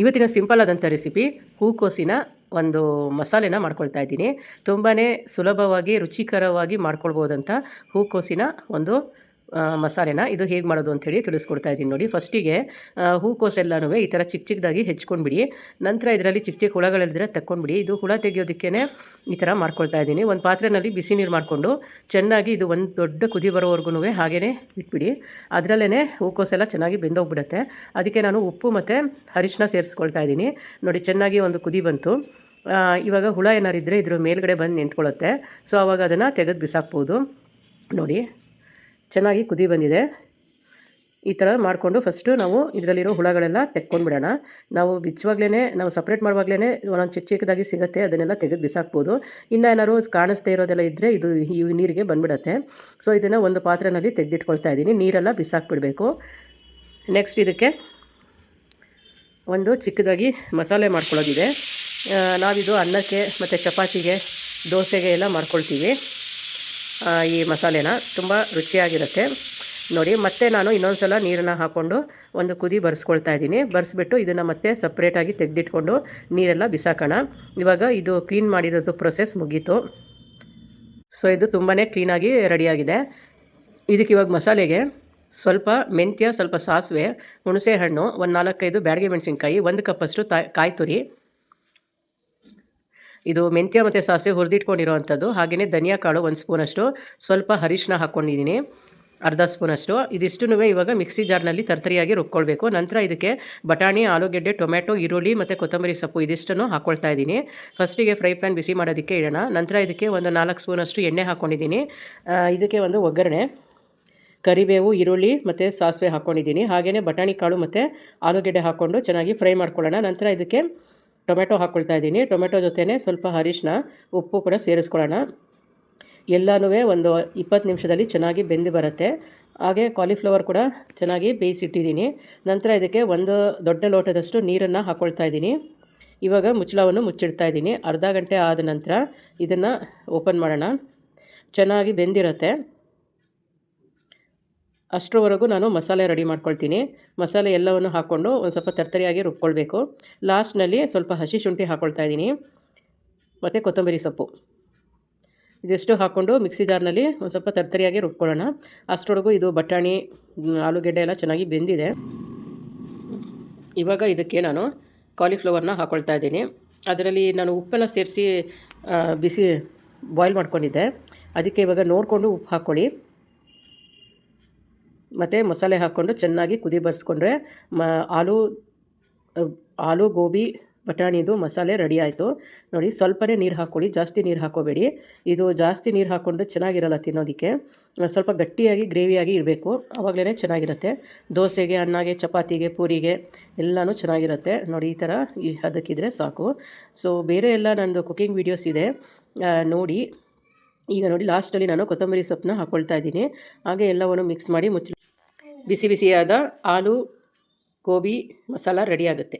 ಇವತ್ತಿನ ಸಿಂಪಲ್ ಆದಂಥ ರೆಸಿಪಿ ಹೂಕೋಸಿನ ಒಂದು ಮಸಾಲೆನ ಮಾಡ್ಕೊಳ್ತಾ ಇದ್ದೀನಿ. ತುಂಬಾ ಸುಲಭವಾಗಿ ರುಚಿಕರವಾಗಿ ಮಾಡ್ಕೊಳ್ಬೋದಂಥ ಹೂಕೋಸಿನ ಒಂದು ಮಸಾಲೆನ ಇದು ಹೇಗೆ ಮಾಡೋದು ಅಂಥೇಳಿ ತಿಳಿಸ್ಕೊಡ್ತಾ ಇದ್ದೀನಿ ನೋಡಿ. ಫಸ್ಟಿಗೆ ಹೂಕೋಸೆಲ್ಲನೂ ಈ ಥರ ಚಿಕ್ಕ ಚಿಕ್ಕದಾಗಿ ಹೆಚ್ಕೊಂಡ್ಬಿಡಿ. ನಂತರ ಇದರಲ್ಲಿ ಚಿಕ್ಕ ಚಿಕ್ಕ ಹುಳಗಳಿದ್ರೆ ತಕ್ಕೊಂಡ್ಬಿಡಿ. ಇದು ಹುಳ ತೆಗೆಯೋದಕ್ಕೇ ಈ ಥರ ಮಾಡ್ಕೊಳ್ತಾ ಇದ್ದೀನಿ. ಒಂದು ಪಾತ್ರೆಯಲ್ಲಿ ಬಿಸಿ ನೀರು ಮಾಡಿಕೊಂಡು ಚೆನ್ನಾಗಿ ಇದು ಒಂದು ದೊಡ್ಡ ಕುದಿ ಬರೋವರೆಗೂ ಹಾಗೇ ಇಟ್ಬಿಡಿ. ಅದರಲ್ಲೇ ಹೂಕೋಸೆಲ್ಲ ಚೆನ್ನಾಗಿ ಬೆಂದೋಗ್ಬಿಡುತ್ತೆ. ಅದಕ್ಕೆ ನಾನು ಉಪ್ಪು ಮತ್ತು ಅರಿಶಿನ ಸೇರಿಸ್ಕೊಳ್ತಾ ಇದ್ದೀನಿ ನೋಡಿ. ಚೆನ್ನಾಗಿ ಒಂದು ಕುದಿ ಬಂತು. ಇವಾಗ ಹುಳ ಏನಾರಿದ್ದರೆ ಇದ್ರ ಮೇಲ್ಗಡೆ ಬಂದು ನಿಂತ್ಕೊಳ್ಳುತ್ತೆ. ಸೊ ಆವಾಗ ಅದನ್ನು ತೆಗೆದು ಬಿಸಾಕ್ಬೋದು ನೋಡಿ. ಚೆನ್ನಾಗಿ ಕುದಿ ಬಂದಿದೆ. ಈ ಥರ ಮಾಡಿಕೊಂಡು ಫಸ್ಟು ನಾವು ಇದರಲ್ಲಿರೋ ಹುಳಗಳೆಲ್ಲ ತೆಕ್ಕೊಂಡ್ಬಿಡೋಣ. ನಾವು ಬಿಚ್ಚುವಾಗಲೇ ನಾವು ಸಪ್ರೇಟ್ ಮಾಡುವಾಗಲೇ ಒಂದೊಂದು ಚಿಕ್ಕ ಚಿಕ್ಕದಾಗಿ ಸಿಗುತ್ತೆ, ಅದನ್ನೆಲ್ಲ ತೆಗೆದು ಬಿಸಾಕ್ಬೋದು. ಇನ್ನು ಏನಾದ್ರು ಕಾಣಿಸ್ದೇ ಇರೋದೆಲ್ಲ ಇದ್ದರೆ ಇದು ಈ ನೀರಿಗೆ ಬಂದುಬಿಡುತ್ತೆ. ಸೊ ಇದನ್ನು ಒಂದು ಪಾತ್ರೆಯಲ್ಲಿ ತೆಗೆದಿಟ್ಕೊಳ್ತಾ ಇದ್ದೀನಿ. ನೀರೆಲ್ಲ ಬಿಸಾಕ್ಬಿಡಬೇಕು. ನೆಕ್ಸ್ಟ್ ಇದಕ್ಕೆ ಒಂದು ಚಿಕ್ಕದಾಗಿ ಮಸಾಲೆ ಮಾಡ್ಕೊಳ್ಳೋದಿದೆ. ನಾವಿದು ಅನ್ನಕ್ಕೆ ಮತ್ತು ಚಪಾತಿಗೆ, ದೋಸೆಗೆ ಎಲ್ಲ ಮಾಡ್ಕೊಳ್ತೀವಿ. ಈ ಮಸಾಲೆನ ತುಂಬ ರುಚಿಯಾಗಿರುತ್ತೆ ನೋಡಿ. ಮತ್ತೆ ನಾನು ಇನ್ನೊಂದು ಸಲ ನೀರನ್ನು ಹಾಕ್ಕೊಂಡು ಒಂದು ಕುದಿ ಬರೆಸ್ಕೊಳ್ತಾ ಇದ್ದೀನಿ. ಬರೆಸ್ಬಿಟ್ಟು ಇದನ್ನು ಮತ್ತೆ ಸಪ್ರೇಟಾಗಿ ತೆಗೆದಿಟ್ಕೊಂಡು ನೀರೆಲ್ಲ ಬಿಸಾಕೋಣ. ಇವಾಗ ಇದು ಕ್ಲೀನ್ ಮಾಡಿರೋದು ಪ್ರೊಸೆಸ್ ಮುಗೀತು. ಸೊ ಇದು ತುಂಬಾ ಕ್ಲೀನಾಗಿ ರೆಡಿಯಾಗಿದೆ. ಇದಕ್ಕೆ ಇವಾಗ ಮಸಾಲೆಗೆ ಸ್ವಲ್ಪ ಮೆಂತ್ಯ, ಸ್ವಲ್ಪ ಸಾಸಿವೆ, ಹುಣಸೆ ಹಣ್ಣು, ಒಂದು 4-5 ಬ್ಯಾಡಗಿ ಮೆಣಸಿನ್ಕಾಯಿ, 1 ಕಪ್ಪಷ್ಟು ಕಾಯಿ ತುರಿ, ಇದು ಮೆಂತ್ಯ ಮತ್ತು ಸಾಸಿವೆ ಹುರಿದಿಟ್ಕೊಂಡಿರೋವಂಥದ್ದು. ಹಾಗೆಯೇ ಧನಿಯಾ ಕಾಳು 1 ಸ್ಪೂನಷ್ಟು, ಸ್ವಲ್ಪ ಅರಿಶಿನ ಹಾಕ್ಕೊಂಡಿದ್ದೀನಿ, ಅರ್ಧ ಸ್ಪೂನಷ್ಟು. ಇದಿಷ್ಟೂ ಇವಾಗ ಮಿಕ್ಸಿ ಜಾರ್ನಲ್ಲಿ ತರ್ತರಿಯಾಗಿ ರುಬ್ಕೊಳ್ಬೇಕು. ನಂತರ ಇದಕ್ಕೆ ಬಟಾಣಿ, ಆಲೂಗೆಡ್ಡೆ, ಟೊಮೆಟೊ, ಈರುಳ್ಳಿ ಮತ್ತು ಕೊತ್ತಂಬರಿ ಸೊಪ್ಪು ಇದಿಷ್ಟನ್ನು ಹಾಕ್ಕೊಳ್ತಾ ಇದ್ದೀನಿ. ಫಸ್ಟಿಗೆ ಫ್ರೈ ಪ್ಯಾನ್ ಬಿಸಿ ಮಾಡೋದಕ್ಕೆ ಇಡೋಣ. ನಂತರ ಇದಕ್ಕೆ ಒಂದು 4 ಸ್ಪೂನಷ್ಟು ಎಣ್ಣೆ ಹಾಕ್ಕೊಂಡಿದ್ದೀನಿ. ಇದಕ್ಕೆ ಒಂದು ಒಗ್ಗರಣೆ, ಕರಿಬೇವು, ಈರುಳ್ಳಿ ಮತ್ತು ಸಾಸಿವೆ ಹಾಕ್ಕೊಂಡಿದ್ದೀನಿ. ಹಾಗೆಯೇ ಬಟಾಣಿ ಕಾಳು ಮತ್ತು ಆಲೂಗೆಡ್ಡೆ ಹಾಕ್ಕೊಂಡು ಚೆನ್ನಾಗಿ ಫ್ರೈ ಮಾಡ್ಕೊಳ್ಳೋಣ. ನಂತರ ಇದಕ್ಕೆ ಟೊಮೆಟೊ ಹಾಕ್ಕೊಳ್ತಾ ಇದ್ದೀನಿ. ಟೊಮೆಟೊ ಜೊತೆನೇ ಸ್ವಲ್ಪ ಅರಿಶಿನ, ಉಪ್ಪು ಕೂಡ ಸೇರಿಸ್ಕೊಳ್ಳೋಣ. ಎಲ್ಲನೂ ಒಂದು 20 ನಿಮಿಷದಲ್ಲಿ ಚೆನ್ನಾಗಿ ಬೆಂದು ಬರುತ್ತೆ. ಹಾಗೆ ಕಾಲಿಫ್ಲವರ್ ಕೂಡ ಚೆನ್ನಾಗಿ ಬೇಯಿಸಿಟ್ಟಿದ್ದೀನಿ. ನಂತರ ಇದಕ್ಕೆ ಒಂದು ದೊಡ್ಡ ಲೋಟದಷ್ಟು ನೀರನ್ನು ಹಾಕ್ಕೊಳ್ತಾ ಇದ್ದೀನಿ. ಇವಾಗ ಮುಚ್ಚಳವನ್ನು ಮುಚ್ಚಿಡ್ತಾ ಇದ್ದೀನಿ. ಅರ್ಧ ಗಂಟೆ ಆದ ನಂತರ ಇದನ್ನು ಓಪನ್ ಮಾಡೋಣ. ಚೆನ್ನಾಗಿ ಬೆಂದಿರುತ್ತೆ. ಅಷ್ಟರವರೆಗೂ ನಾನು ಮಸಾಲೆ ರೆಡಿ ಮಾಡ್ಕೊಳ್ತೀನಿ. ಮಸಾಲೆ ಎಲ್ಲವನ್ನು ಹಾಕ್ಕೊಂಡು ಒಂದು ಸ್ವಲ್ಪ ತರ್ತರಿಯಾಗಿ ರುಬ್ಕೊಳ್ಬೇಕು. ಲಾಸ್ಟ್ನಲ್ಲಿ ಸ್ವಲ್ಪ ಹಸಿ ಶುಂಠಿ ಹಾಕ್ಕೊಳ್ತಾ ಇದ್ದೀನಿ ಮತ್ತು ಕೊತ್ತಂಬರಿ ಸೊಪ್ಪು ಇದಿಷ್ಟು ಹಾಕ್ಕೊಂಡು ಮಿಕ್ಸಿ ಜಾರ್ನಲ್ಲಿ ಒಂದು ಸ್ವಲ್ಪ ತರ್ತರಿಯಾಗಿ ರುಬ್ಕೊಳ್ಳೋಣ. ಅಷ್ಟರವರೆಗೂ ಇದು ಬಟಾಣಿ, ಆಲೂಗೆಡ್ಡೆ ಎಲ್ಲ ಚೆನ್ನಾಗಿ ಬೆಂದಿದೆ. ಇವಾಗ ಇದಕ್ಕೆ ನಾನು ಕಾಲಿಫ್ಲವರ್ನ ಹಾಕ್ಕೊಳ್ತಾ ಇದ್ದೀನಿ. ಅದರಲ್ಲಿ ನಾನು ಉಪ್ಪೆಲ್ಲ ಸೇರಿಸಿ ಬಿಸಿ ಬಾಯ್ಲ್ ಮಾಡ್ಕೊಂಡಿದ್ದೆ. ಅದಕ್ಕೆ ಇವಾಗ ನೋಡಿಕೊಂಡು ಉಪ್ಪು ಹಾಕ್ಕೊಳ್ಳಿ. ಮತ್ತು ಮಸಾಲೆ ಹಾಕ್ಕೊಂಡು ಚೆನ್ನಾಗಿ ಕುದಿ ಬರೆಸ್ಕೊಂಡ್ರೆ ಆಲೂ ಗೋಬಿ ಬಟಾಣಿದು ಮಸಾಲೆ ರೆಡಿ ಆಯಿತು ನೋಡಿ. ಸ್ವಲ್ಪನೇ ನೀರು ಹಾಕ್ಕೊಳ್ಳಿ, ಜಾಸ್ತಿ ನೀರು ಹಾಕ್ಕೋಬೇಡಿ. ಇದು ಜಾಸ್ತಿ ನೀರು ಹಾಕ್ಕೊಂಡ್ರೆ ಚೆನ್ನಾಗಿರಲ್ಲ ತಿನ್ನೋದಕ್ಕೆ. ಸ್ವಲ್ಪ ಗಟ್ಟಿಯಾಗಿ ಗ್ರೇವಿಯಾಗಿ ಇರಬೇಕು, ಆವಾಗಲೇ ಚೆನ್ನಾಗಿರುತ್ತೆ. ದೋಸೆಗೆ, ಅನ್ನಗೆ, ಚಪಾತಿಗೆ, ಪೂರಿಗೆ ಎಲ್ಲನೂ ಚೆನ್ನಾಗಿರುತ್ತೆ ನೋಡಿ. ಈ ಥರ ಅದಕ್ಕಿದ್ರೆ ಸಾಕು. ಸೊ ಬೇರೆ ಎಲ್ಲ ನನ್ನದು ಕುಕ್ಕಿಂಗ್ ವೀಡಿಯೋಸ್ ಇದೆ ನೋಡಿ. ಈಗ ನೋಡಿ ಲಾಸ್ಟಲ್ಲಿ ನಾನು ಕೊತ್ತಂಬರಿ ಸೊಪ್ಪನ್ನ ಹಾಕ್ಕೊಳ್ತಾ ಇದ್ದೀನಿ. ಹಾಗೆ ಎಲ್ಲವನ್ನು ಮಿಕ್ಸ್ ಮಾಡಿ ಬಿಸಿ ಬಿಸಿಯಾದ ಆಲೂ ಗೋಬಿ ಮಸಾಲ ರೆಡಿ ಆಗುತ್ತೆ.